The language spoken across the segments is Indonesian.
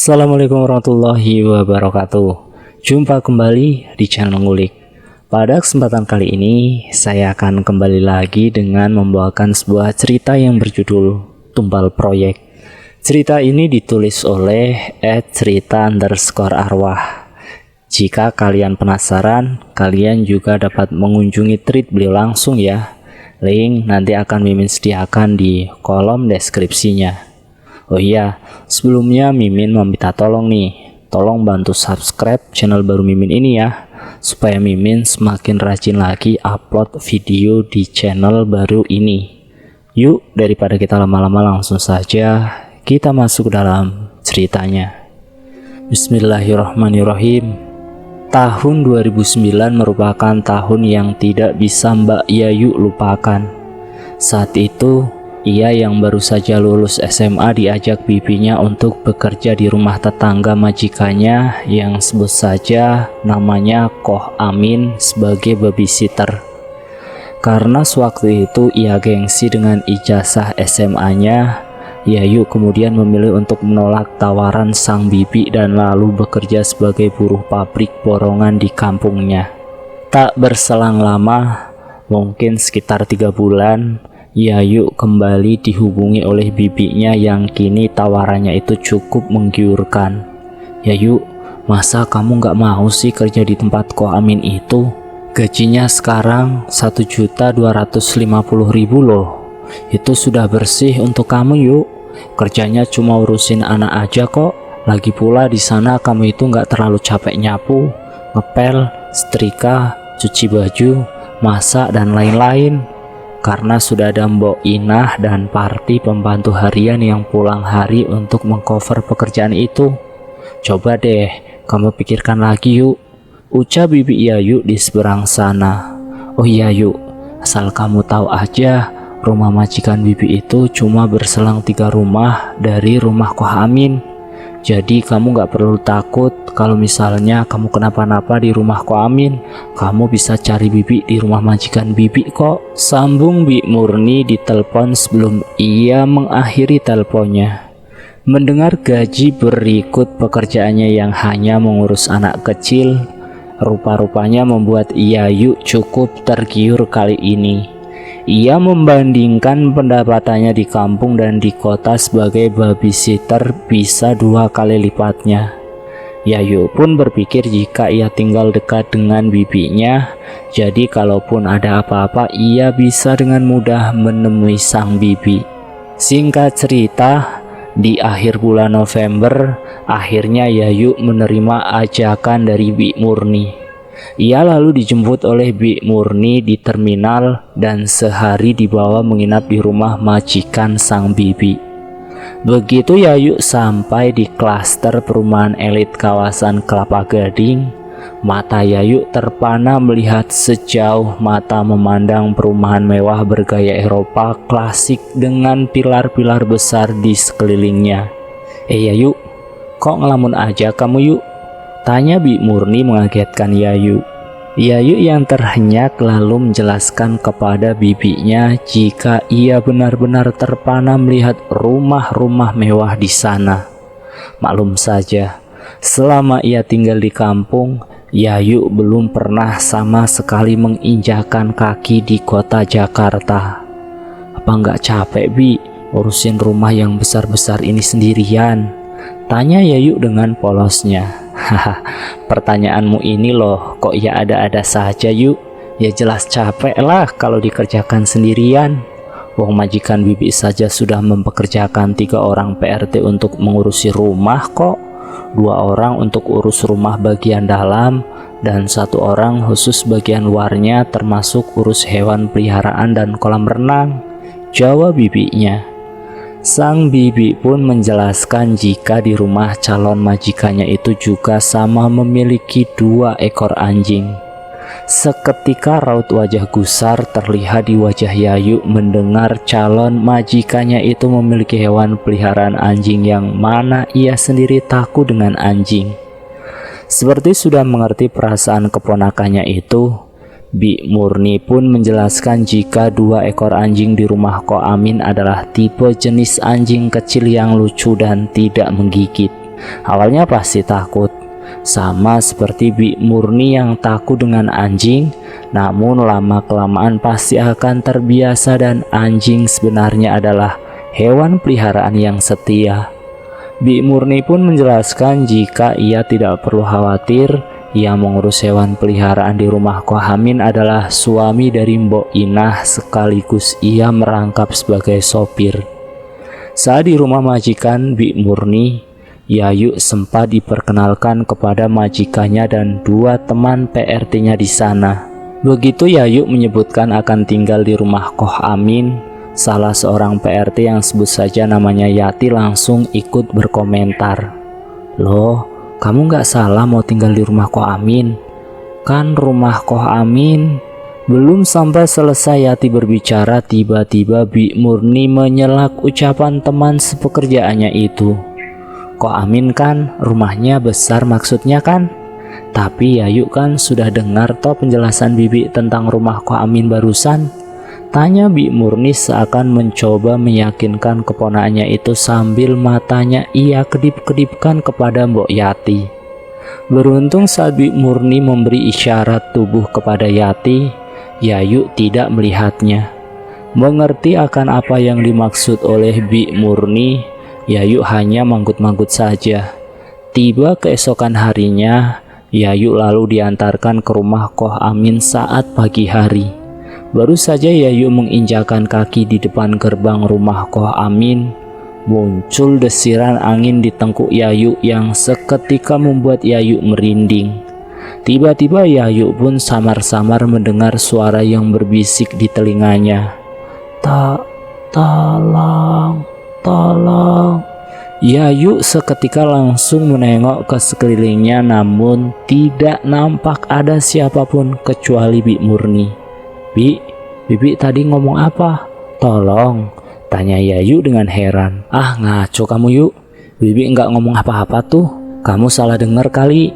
Assalamualaikum warahmatullahi wabarakatuh. Jumpa kembali di channel Ngulik. Pada kesempatan kali ini saya akan kembali lagi dengan membawakan sebuah cerita yang berjudul Tumbal Proyek. Cerita ini ditulis oleh @cerita_arwah. Jika kalian penasaran, kalian juga dapat mengunjungi tweet beliau langsung ya. Link nanti akan Mimin sediakan di kolom deskripsinya. Oh iya, sebelumnya Mimin meminta tolong nih, tolong bantu subscribe channel baru Mimin ini ya, supaya Mimin semakin rajin lagi upload video di channel baru ini. Yuk, daripada kita lama-lama langsung saja kita masuk dalam ceritanya. Bismillahirrahmanirrahim. Tahun 2009 merupakan tahun yang tidak bisa Mbak Yayu lupakan. Saat itu ia yang baru saja lulus SMA diajak bibinya untuk bekerja di rumah tetangga majikannya yang sebut saja namanya Koh Amin sebagai babysitter. Karena sewaktu itu ia gengsi dengan ijazah SMA-nya, Yayu kemudian memilih untuk menolak tawaran sang bibi dan lalu bekerja sebagai buruh pabrik borongan di kampungnya. Tak berselang lama, mungkin sekitar 3 bulan, Yayu kembali dihubungi oleh bibinya yang kini tawarannya itu cukup menggiurkan. Yayu, masa kamu gak mau sih kerja di tempat Koh Amin itu? Gajinya sekarang 1.250.000 loh. Itu sudah bersih untuk kamu yuk. Kerjanya cuma urusin anak aja kok. Lagi pula di sana kamu itu gak terlalu capek nyapu, ngepel, setrika, cuci baju, masak dan lain-lain. Karena sudah ada Mbok Inah dan Parti pembantu harian yang pulang hari untuk mengcover pekerjaan itu. Coba deh, kamu pikirkan lagi yuk, ucap bibi Yayu di seberang sana. Oh iya yuk, asal kamu tahu aja, rumah majikan bibi itu cuma berselang 3 rumah dari rumah Koh Amin. Jadi kamu gak perlu takut kalau misalnya kamu kenapa-napa di rumah Koh Amin. Kamu bisa cari bibi di rumah majikan bibi kok. Sambung Bi Murni di telepon sebelum ia mengakhiri teleponnya. Mendengar gaji berikut pekerjaannya yang hanya mengurus anak kecil, rupa-rupanya membuat Yayu cukup tergiur kali ini. Ia membandingkan pendapatannya di kampung dan di kota sebagai babysitter bisa 2 kali lipatnya. Yayu pun berpikir jika ia tinggal dekat dengan bibinya, jadi kalaupun ada apa-apa ia bisa dengan mudah menemui sang bibi. Singkat cerita, di akhir bulan November, akhirnya Yayu menerima ajakan dari Bi Murni. Ia lalu dijemput oleh Bi Murni di terminal dan sehari dibawa menginap di rumah majikan sang bibi. Begitu Yayu sampai di klaster perumahan elit kawasan Kelapa Gading, mata Yayu terpana melihat sejauh mata memandang perumahan mewah bergaya Eropa klasik dengan pilar-pilar besar di sekelilingnya. Yayu, kok ngelamun aja kamu yuk? Tanya Bi Murni mengagetkan Yayu. Yayu yang terhenyak lalu menjelaskan kepada bibinya jika ia benar-benar terpana melihat rumah-rumah mewah di sana. Maklum saja, selama ia tinggal di kampung, Yayu belum pernah sama sekali menginjakan kaki di kota Jakarta. Apa nggak capek Bi urusin rumah yang besar-besar ini sendirian? Tanya Yayu dengan polosnya. Haha, pertanyaanmu ini loh kok ya ada-ada saja yuk. Ya jelas capek lah kalau dikerjakan sendirian. Wong majikan bibi saja sudah mempekerjakan 3 orang PRT untuk mengurusi rumah kok. 2 orang untuk urus rumah bagian dalam dan 1 orang khusus bagian luarnya termasuk urus hewan peliharaan dan kolam renang, jawab bibinya. Sang bibi pun menjelaskan jika di rumah calon majikannya itu juga sama memiliki 2 ekor anjing. Seketika raut wajah gusar terlihat di wajah Yayu mendengar calon majikannya itu memiliki hewan peliharaan anjing yang mana ia sendiri takut dengan anjing. Seperti sudah mengerti perasaan keponakannya itu, Bi Murni pun menjelaskan jika 2 ekor anjing di rumah Koh Amin adalah tipe jenis anjing kecil yang lucu dan tidak menggigit. Awalnya pasti takut, sama seperti Bi Murni yang takut dengan anjing, namun lama-kelamaan pasti akan terbiasa dan anjing sebenarnya adalah hewan peliharaan yang setia. Bi Murni pun menjelaskan jika ia tidak perlu khawatir, ia mengurus hewan peliharaan di rumah Koh Amin adalah suami dari Mbok Inah sekaligus ia merangkap sebagai sopir. Saat di rumah majikan Bi Murni, Yayu sempat diperkenalkan kepada majikannya dan dua teman PRT-nya di sana. Begitu Yayu menyebutkan akan tinggal di rumah Koh Amin, salah seorang PRT yang sebut saja namanya Yati langsung ikut berkomentar. Loh, kamu nggak salah mau tinggal di rumah Koh Amin. Kan rumah Koh Amin. Belum sampai selesai Yati berbicara, tiba-tiba Bi Murni menyelak ucapan teman sepekerjaannya itu. Koh Amin kan rumahnya besar maksudnya kan? Tapi Yayu kan sudah dengar toh penjelasan Bibi tentang rumah Koh Amin barusan? Tanya Bi Murni seakan mencoba meyakinkan keponakannya itu sambil matanya ia kedip-kedipkan kepada Mbok Yati. Beruntung saat Bi Murni memberi isyarat tubuh kepada Yati, Yayu tidak melihatnya. Mengerti akan apa yang dimaksud oleh Bi Murni, Yayu hanya manggut-manggut saja. Tiba keesokan harinya, Yayu lalu diantarkan ke rumah Koh Amin saat pagi hari. Baru saja Yayu menginjakan kaki di depan gerbang rumah Koh Amin, muncul desiran angin di tengkuk Yayu yang seketika membuat Yayu merinding. Tiba-tiba Yayu pun samar-samar mendengar suara yang berbisik di telinganya. Tolong. Yayu seketika langsung menengok ke sekelilingnya, namun tidak nampak ada siapapun kecuali Bi Murni. Bibi tadi ngomong apa? Tolong, tanya Yayu dengan heran. Ah, ngaco kamu Yu. Bibi nggak ngomong apa-apa tuh. Kamu salah dengar kali.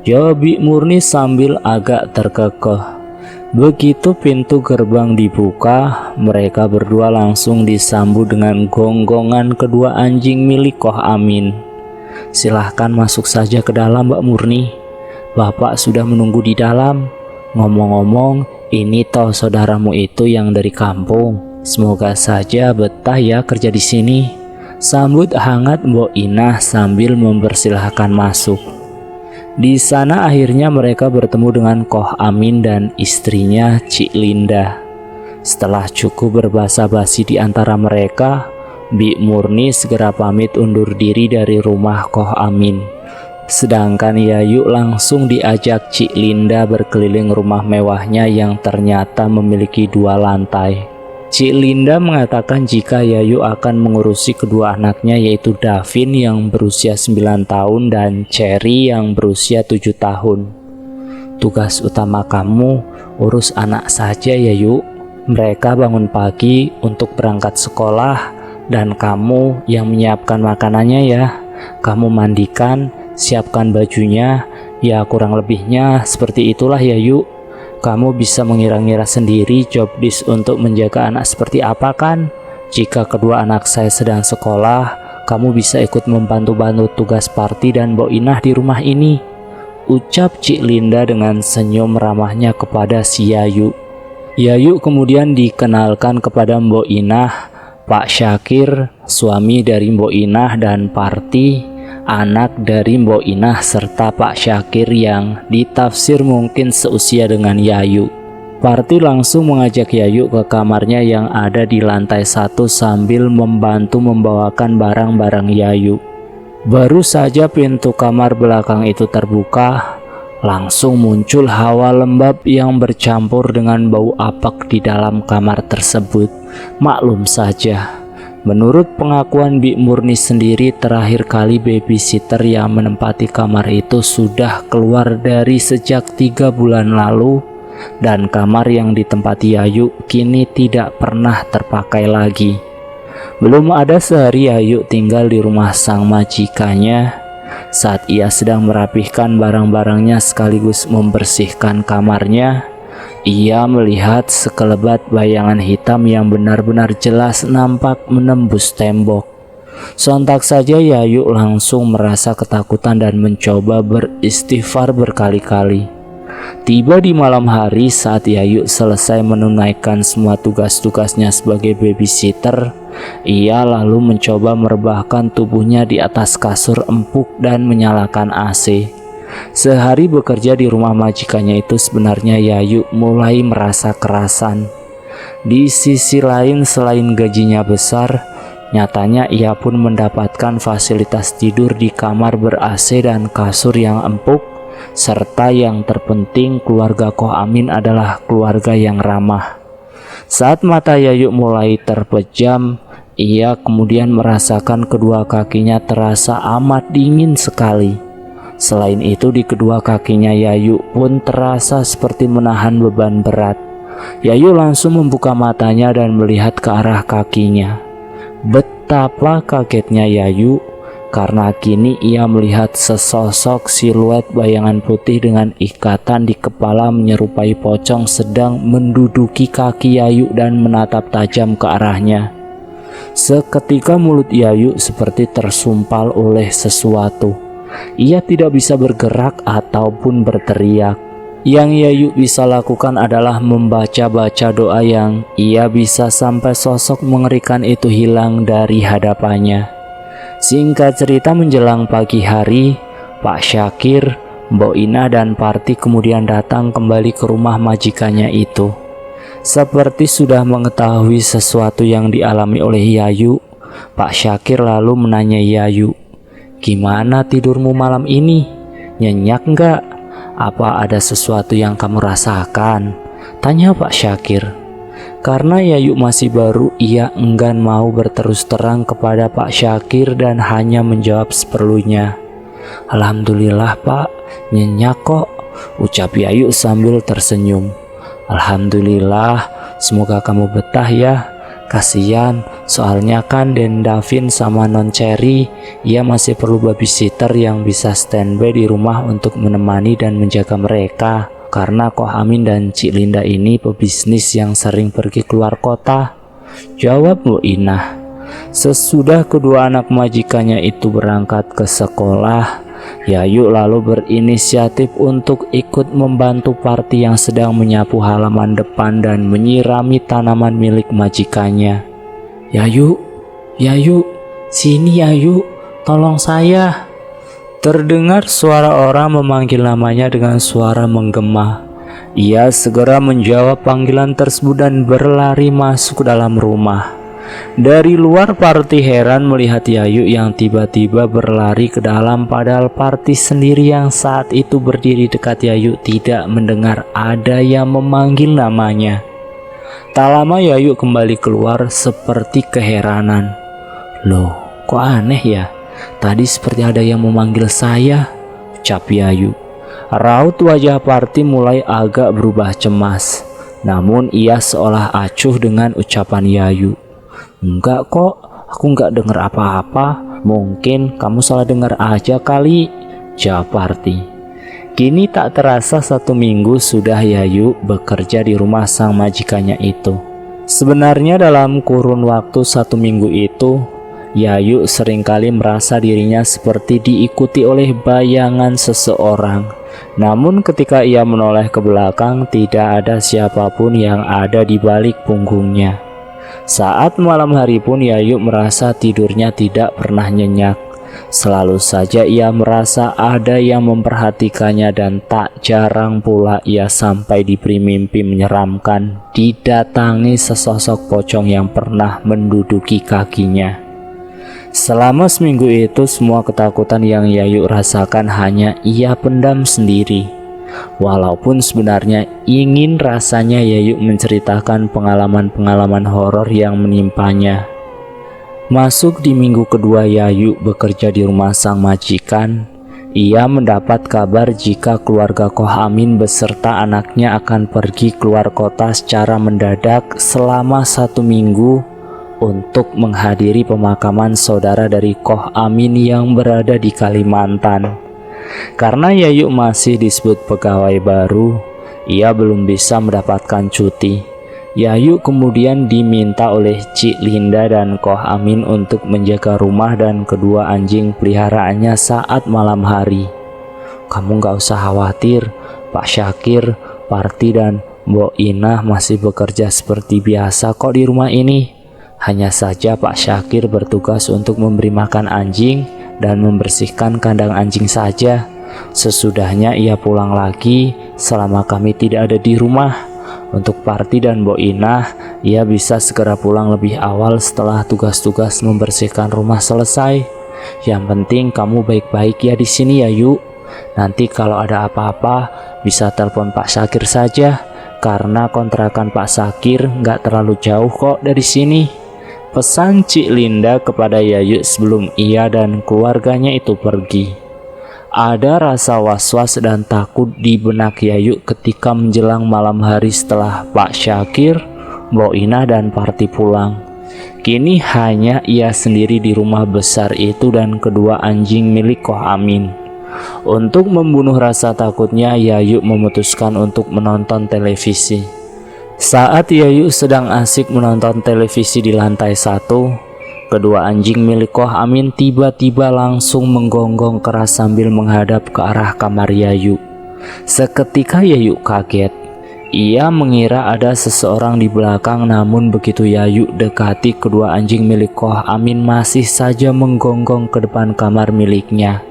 Jawab Bi Murni sambil agak terkekeh. Begitu pintu gerbang dibuka, mereka berdua langsung disambut dengan gonggongan kedua anjing milik Koh Amin. Silahkan masuk saja ke dalam Mbak Murni. Bapak sudah menunggu di dalam. Ngomong-ngomong, ini toh saudaramu itu yang dari kampung. Semoga saja betah ya kerja di sini. Sambut hangat Mbok Inah sambil mempersilahkan masuk. Di sana akhirnya mereka bertemu dengan Koh Amin dan istrinya Cik Linda. Setelah cukup berbasa-basi di antara mereka, Bi Murni segera pamit undur diri dari rumah Koh Amin. Sedangkan Yayu langsung diajak Cik Linda berkeliling rumah mewahnya yang ternyata memiliki 2 lantai. Cik Linda mengatakan jika Yayu akan mengurusi kedua anaknya, yaitu Davin yang berusia 9 tahun dan Cherry yang berusia 7 tahun. Tugas utama kamu urus anak saja Yayu. Mereka bangun pagi untuk berangkat sekolah dan kamu yang menyiapkan makanannya ya. Kamu mandikan, siapkan bajunya, ya kurang lebihnya seperti itulah Yayu. Kamu bisa mengira-ngira sendiri job desk untuk menjaga anak seperti apa kan? Jika kedua anak saya sedang sekolah, kamu bisa ikut membantu-bantu tugas party dan Mbok Inah di rumah ini. Ucap Cik Linda dengan senyum ramahnya kepada si Yayu. Yayu kemudian dikenalkan kepada Mbok Inah, Pak Syakir, suami dari Mbok Inah, dan Parti, anak dari Mbok Inah serta Pak Syakir yang ditafsir mungkin seusia dengan Yayu. Parti langsung mengajak Yayu ke kamarnya yang ada di lantai 1 sambil membantu membawakan barang-barang Yayu. Baru saja pintu kamar belakang itu terbuka, langsung muncul hawa lembab yang bercampur dengan bau apak di dalam kamar tersebut. Maklum saja, menurut pengakuan Bi Murni sendiri, terakhir kali babysitter yang menempati kamar itu sudah keluar dari sejak 3 bulan lalu, dan kamar yang ditempati Yayu kini tidak pernah terpakai lagi. Belum ada sehari Yayu tinggal di rumah sang majikannya. Saat ia sedang merapihkan barang-barangnya sekaligus membersihkan kamarnya, ia melihat sekelebat bayangan hitam yang benar-benar jelas nampak menembus tembok. Sontak saja Yayu langsung merasa ketakutan dan mencoba beristighfar berkali-kali. Tiba di malam hari saat Yayu selesai menunaikan semua tugas-tugasnya sebagai babysitter, ia lalu mencoba merebahkan tubuhnya di atas kasur empuk dan menyalakan AC. Sehari bekerja di rumah majikannya itu sebenarnya Yayu mulai merasa kerasan. Di sisi lain, selain gajinya besar, nyatanya ia pun mendapatkan fasilitas tidur di kamar ber-AC dan kasur yang empuk, serta yang terpenting keluarga Koh Amin adalah keluarga yang ramah. Saat mata Yayu mulai terpejam, ia kemudian merasakan kedua kakinya terasa amat dingin sekali. Selain itu, di kedua kakinya Yayu pun terasa seperti menahan beban berat. Yayu langsung membuka matanya dan melihat ke arah kakinya. Betapa kagetnya Yayu karena kini ia melihat sesosok siluet bayangan putih dengan ikatan di kepala menyerupai pocong sedang menduduki kaki Yayu dan menatap tajam ke arahnya. Seketika mulut Yayu seperti tersumpal oleh sesuatu. Ia tidak bisa bergerak ataupun berteriak. Yang Yayu bisa lakukan adalah membaca-baca doa yang ia bisa sampai sosok mengerikan itu hilang dari hadapannya. Singkat cerita, menjelang pagi hari, Pak Syakir, Mbok Ina dan Parti kemudian datang kembali ke rumah majikannya itu. Seperti sudah mengetahui sesuatu yang dialami oleh Yayu, Pak Syakir lalu menanya Yayu, "Gimana tidurmu malam ini? Nyenyak enggak? Apa ada sesuatu yang kamu rasakan?" tanya Pak Syakir. Karena Yayu masih baru, ia enggan mau berterus terang kepada Pak Syakir dan hanya menjawab seperlunya. "Alhamdulillah Pak, nyenyak kok," ucap Yayu sambil tersenyum. "Alhamdulillah, semoga kamu betah ya. Kasian, soalnya kan Den Davin sama Non Cherry, ia masih perlu babysitter yang bisa standby di rumah untuk menemani dan menjaga mereka. Karena Koh Amin dan Cik Linda ini pebisnis yang sering pergi keluar kota," jawab Bu Inah. Sesudah kedua anak majikannya itu berangkat ke sekolah, Yayu lalu berinisiatif untuk ikut membantu Parti yang sedang menyapu halaman depan dan menyirami tanaman milik majikannya. "Yayu, Yayu, sini Yayu, tolong saya." Terdengar suara orang memanggil namanya dengan suara menggema. Ia segera menjawab panggilan tersebut dan berlari masuk ke dalam rumah. Dari luar, Parti heran melihat Yayu yang tiba-tiba berlari ke dalam, padahal Parti sendiri yang saat itu berdiri dekat Yayu tidak mendengar ada yang memanggil namanya. Tak lama Yayu kembali keluar seperti keheranan. "Loh, kok aneh ya? Tadi seperti ada yang memanggil saya," ucap Yayu. Raut wajah Parti mulai agak berubah cemas. Namun ia seolah acuh dengan ucapan Yayu. "Enggak kok, aku enggak dengar apa-apa. Mungkin kamu salah dengar aja kali," jawab Parti. Kini tak terasa 1 minggu sudah Yayu bekerja di rumah sang majikannya itu. Sebenarnya dalam kurun waktu 1 minggu itu, Yayu seringkali merasa dirinya seperti diikuti oleh bayangan seseorang. Namun ketika ia menoleh ke belakang, tidak ada siapapun yang ada di balik punggungnya. Saat malam hari pun Yayu merasa tidurnya tidak pernah nyenyak. Selalu saja ia merasa ada yang memperhatikannya dan tak jarang pula ia sampai diberi mimpi menyeramkan didatangi sesosok pocong yang pernah menduduki kakinya. Selama seminggu itu semua ketakutan yang Yayu rasakan hanya ia pendam sendiri. Walaupun sebenarnya ingin rasanya Yayu menceritakan pengalaman-pengalaman horor yang menimpanya. Masuk di minggu kedua Yayu bekerja di rumah sang majikan, ia mendapat kabar jika keluarga Koh Amin beserta anaknya akan pergi keluar kota secara mendadak selama 1 minggu untuk menghadiri pemakaman saudara dari Koh Amin yang berada di Kalimantan. Karena Yayu masih disebut pegawai baru, ia belum bisa mendapatkan cuti. Yayu kemudian diminta oleh Cik Linda dan Koh Amin untuk menjaga rumah dan kedua anjing peliharaannya saat malam hari. Kamu gak usah khawatir, Pak Syakir, Parti dan Mbok Inah masih bekerja seperti biasa kok di rumah ini. Hanya saja Pak Syakir bertugas untuk memberi makan anjing dan membersihkan kandang anjing saja. Sesudahnya ia pulang lagi selama kami tidak ada di rumah. Untuk Parti dan Mbok Inah, ia bisa segera pulang lebih awal setelah tugas-tugas membersihkan rumah selesai. Yang penting kamu baik-baik ya di sini ya Yuk. Nanti kalau ada apa-apa bisa telepon Pak Syakir saja, karena kontrakan Pak Syakir nggak terlalu jauh kok dari sini. Pesan Cik Linda kepada Yayu sebelum ia dan keluarganya itu pergi. Ada rasa was-was dan takut di benak Yayu ketika menjelang malam hari setelah Pak Syakir, Mbok Inah dan Parti pulang. Kini hanya ia sendiri di rumah besar itu dan kedua anjing milik Koh Amin. Untuk membunuh rasa takutnya, Yayu memutuskan untuk menonton televisi. Saat Yayu sedang asik menonton televisi di lantai 1, kedua anjing milik Koh Amin tiba-tiba langsung menggonggong keras sambil menghadap ke arah kamar Yayu. Seketika Yayu kaget. Ia mengira ada seseorang di belakang, namun begitu Yayu dekati, kedua anjing milik Koh Amin masih saja menggonggong ke depan kamar miliknya.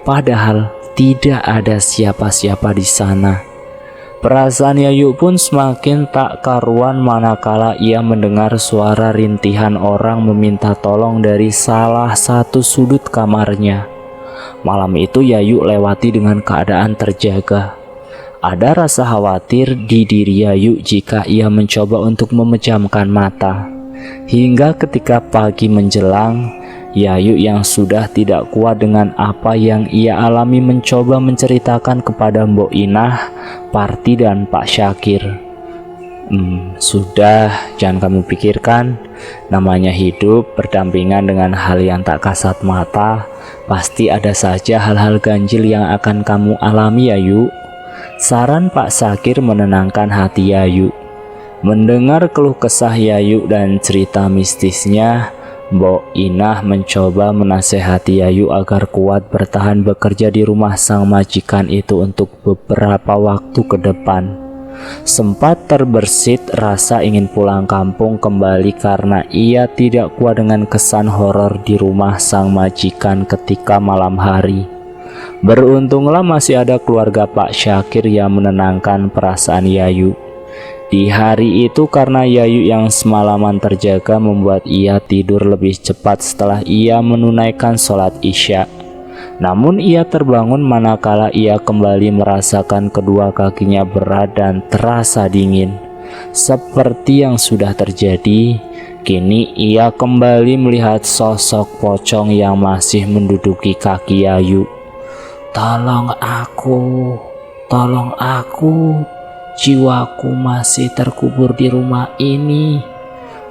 Padahal tidak ada siapa-siapa di sana. Perasaan Yayu pun semakin tak karuan manakala ia mendengar suara rintihan orang meminta tolong dari salah satu sudut kamarnya. Malam itu Yayu lewati dengan keadaan terjaga. Ada rasa khawatir di diri Yayu jika ia mencoba untuk memejamkan mata. Hingga ketika pagi menjelang, Yayu yang sudah tidak kuat dengan apa yang ia alami mencoba menceritakan kepada Mbok Inah, Parti dan Pak Syakir. Sudah, jangan kamu pikirkan. Namanya hidup berdampingan dengan hal yang tak kasat mata. Pasti ada saja hal-hal ganjil yang akan kamu alami Yayu. Saran Pak Syakir menenangkan hati Yayu. Mendengar keluh kesah Yayu dan cerita mistisnya, Mbok Inah mencoba menasehati Yayu agar kuat bertahan bekerja di rumah sang majikan itu untuk beberapa waktu ke depan. Sempat terbersit rasa ingin pulang kampung kembali karena ia tidak kuat dengan kesan horor di rumah sang majikan ketika malam hari. Beruntunglah masih ada keluarga Pak Syakir yang menenangkan perasaan Yayu. Di hari itu karena Yayu yang semalaman terjaga membuat ia tidur lebih cepat setelah ia menunaikan sholat Isya. Namun ia terbangun manakala ia kembali merasakan kedua kakinya berat dan terasa dingin. Seperti yang sudah terjadi, kini ia kembali melihat sosok pocong yang masih menduduki kaki Yayu. Tolong aku. Jiwaku masih terkubur di rumah ini.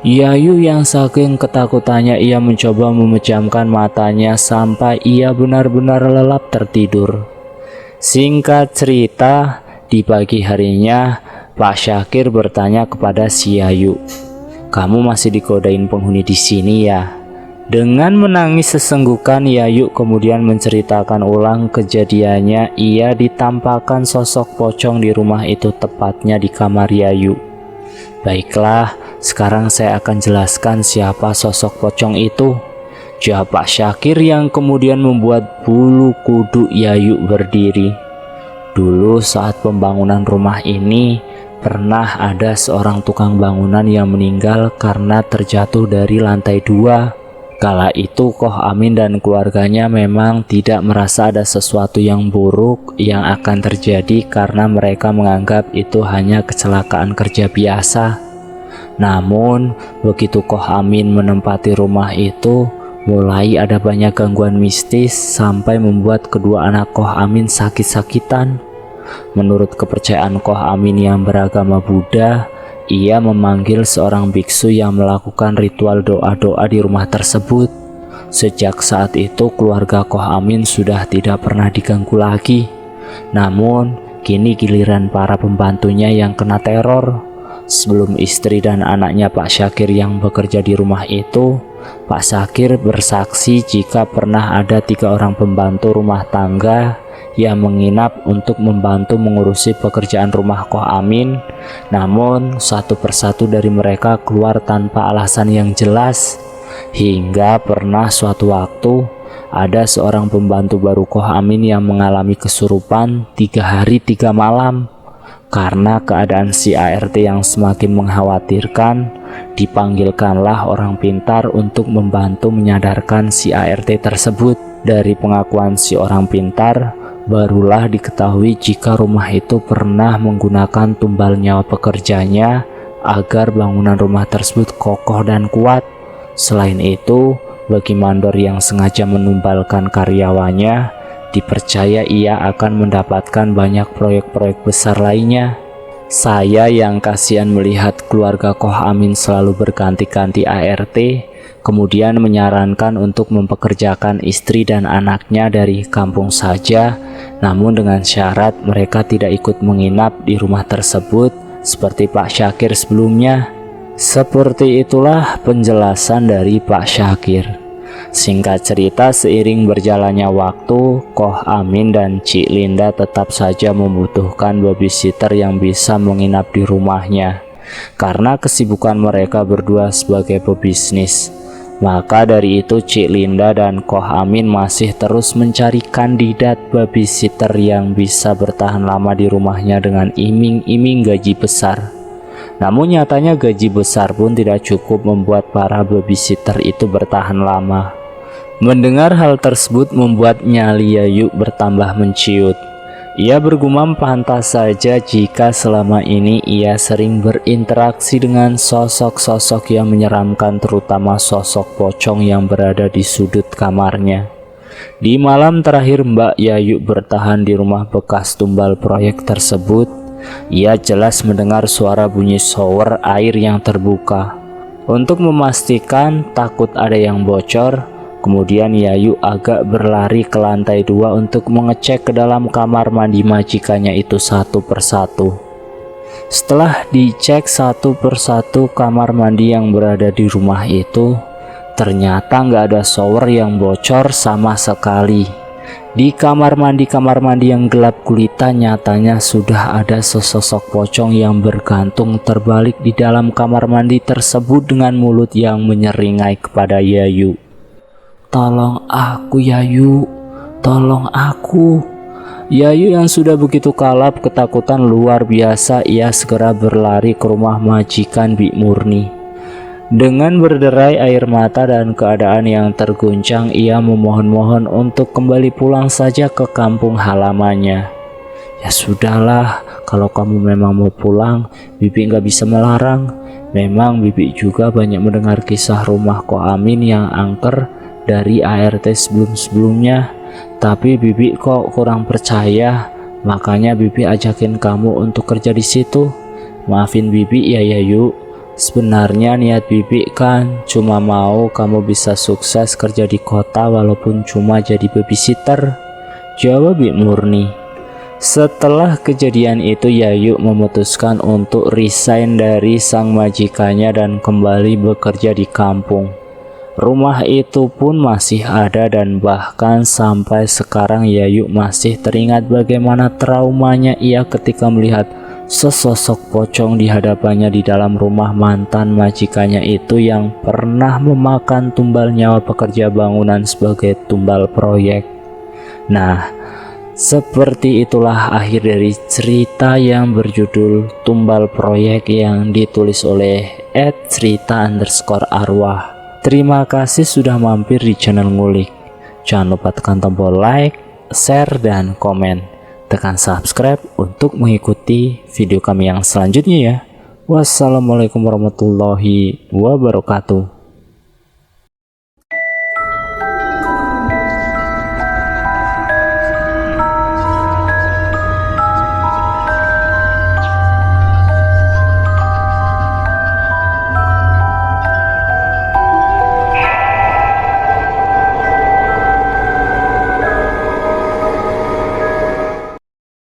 Yayu yang saking ketakutannya ia mencoba memejamkan matanya sampai ia benar-benar lelap tertidur. Singkat cerita, di pagi harinya Pak Syakir bertanya kepada si Yayu, "Kamu masih digodain penghuni di sini ya?" Dengan menangis sesenggukan, Yayu kemudian menceritakan ulang kejadiannya. Ia ditampakkan sosok pocong di rumah itu, tepatnya di kamar Yayu. "Baiklah, sekarang saya akan jelaskan siapa sosok pocong itu," jawab Pak Syakir yang kemudian membuat bulu kuduk Yayu berdiri. Dulu saat pembangunan rumah ini, pernah ada seorang tukang bangunan yang meninggal karena terjatuh dari lantai 2. Kala itu Koh Amin dan keluarganya memang tidak merasa ada sesuatu yang buruk yang akan terjadi karena mereka menganggap itu hanya kecelakaan kerja biasa. Namun begitu Koh Amin menempati rumah itu, mulai ada banyak gangguan mistis sampai membuat kedua anak Koh Amin sakit-sakitan. Menurut kepercayaan Koh Amin yang beragama Buddha, ia memanggil seorang biksu yang melakukan ritual doa-doa di rumah tersebut. Sejak saat itu keluarga Koh Amin sudah tidak pernah diganggu lagi. Namun kini giliran para pembantunya yang kena teror. sebelum istri dan anaknya Pak Syakir yang bekerja di rumah itu, Pak Syakir bersaksi jika pernah ada 3 orang pembantu rumah tangga yang menginap untuk membantu mengurusi pekerjaan rumah Koh Amin. Namun satu persatu dari mereka keluar tanpa alasan yang jelas, hingga pernah suatu waktu ada seorang pembantu baru Koh Amin yang mengalami kesurupan 3 hari 3 malam. Karena keadaan si ART yang semakin mengkhawatirkan, dipanggilkanlah orang pintar untuk membantu menyadarkan si ART tersebut. Dari pengakuan si orang pintar, barulah diketahui jika rumah itu pernah menggunakan tumbal nyawa pekerjanya agar bangunan rumah tersebut kokoh dan kuat. Selain itu, bagi mandor yang sengaja menumbalkan karyawannya, dipercaya ia akan mendapatkan banyak proyek-proyek besar lainnya. Saya yang kasihan melihat keluarga Koh Amin selalu berganti-ganti ART, kemudian menyarankan untuk mempekerjakan istri dan anaknya dari kampung saja, namun dengan syarat mereka tidak ikut menginap di rumah tersebut seperti Pak Syakir sebelumnya. Seperti itulah penjelasan dari Pak Syakir. Singkat cerita, seiring berjalannya waktu, Koh Amin dan Cik Linda tetap saja membutuhkan babysitter yang bisa menginap di rumahnya. Karena kesibukan mereka berdua sebagai pebisnis, maka dari itu Cik Linda dan Koh Amin masih terus mencari kandidat babysitter yang bisa bertahan lama di rumahnya dengan iming-iming gaji besar. Namun nyatanya gaji besar pun tidak cukup membuat para babysitter itu bertahan lama. Mendengar hal tersebut membuat nyali Yayu bertambah menciut. Ia bergumam pantas saja jika selama ini ia sering berinteraksi dengan sosok-sosok yang menyeramkan, terutama sosok pocong yang berada di sudut kamarnya. Di malam terakhir Mbak Yayu bertahan di rumah bekas tumbal proyek tersebut, ia jelas mendengar suara bunyi shower air yang terbuka. Untuk memastikan takut ada yang bocor, kemudian Yayu agak berlari ke lantai 2 untuk mengecek ke dalam kamar mandi majikannya itu satu persatu. Setelah dicek satu persatu kamar mandi yang berada di rumah itu, ternyata nggak ada shower yang bocor sama sekali. Di kamar mandi yang gelap gulita, nyatanya sudah ada sesosok pocong yang bergantung terbalik di dalam kamar mandi tersebut dengan mulut yang menyeringai kepada Yayu. "Tolong aku Yayu, tolong aku." Yayu yang sudah begitu kalap ketakutan luar biasa, ia segera berlari ke rumah majikan Bi Murni. Dengan berderai air mata dan keadaan yang terguncang, ia memohon-mohon untuk kembali pulang saja ke kampung halamannya. "Ya sudahlah, kalau kamu memang mau pulang, Bibi nggak bisa melarang. Memang Bibi juga banyak mendengar kisah rumah Koh Amin yang angker dari ART sebelum-sebelumnya, tapi Bibi kok kurang percaya, makanya Bibi ajakin kamu untuk kerja di situ. Maafin Bibi ya Yayu. Sebenarnya niat Bibi kan cuma mau kamu bisa sukses kerja di kota walaupun cuma jadi babysitter," jawab Bi Murni. Setelah kejadian itu, Yayu memutuskan untuk resign dari sang majikannya dan kembali bekerja di kampung. Rumah itu pun masih ada dan bahkan sampai sekarang Yayu masih teringat bagaimana traumanya ia ketika melihat sesosok pocong di hadapannya di dalam rumah mantan majikannya itu yang pernah memakan tumbal nyawa pekerja bangunan sebagai tumbal proyek. Nah, seperti itulah akhir dari cerita yang berjudul Tumbal Proyek yang ditulis oleh @cerita_arwah. Terima kasih sudah mampir di channel Ngulik. Jangan lupa tekan tombol like, share, dan komen. Tekan subscribe untuk mengikuti video kami yang selanjutnya ya. Wassalamualaikum warahmatullahi wabarakatuh.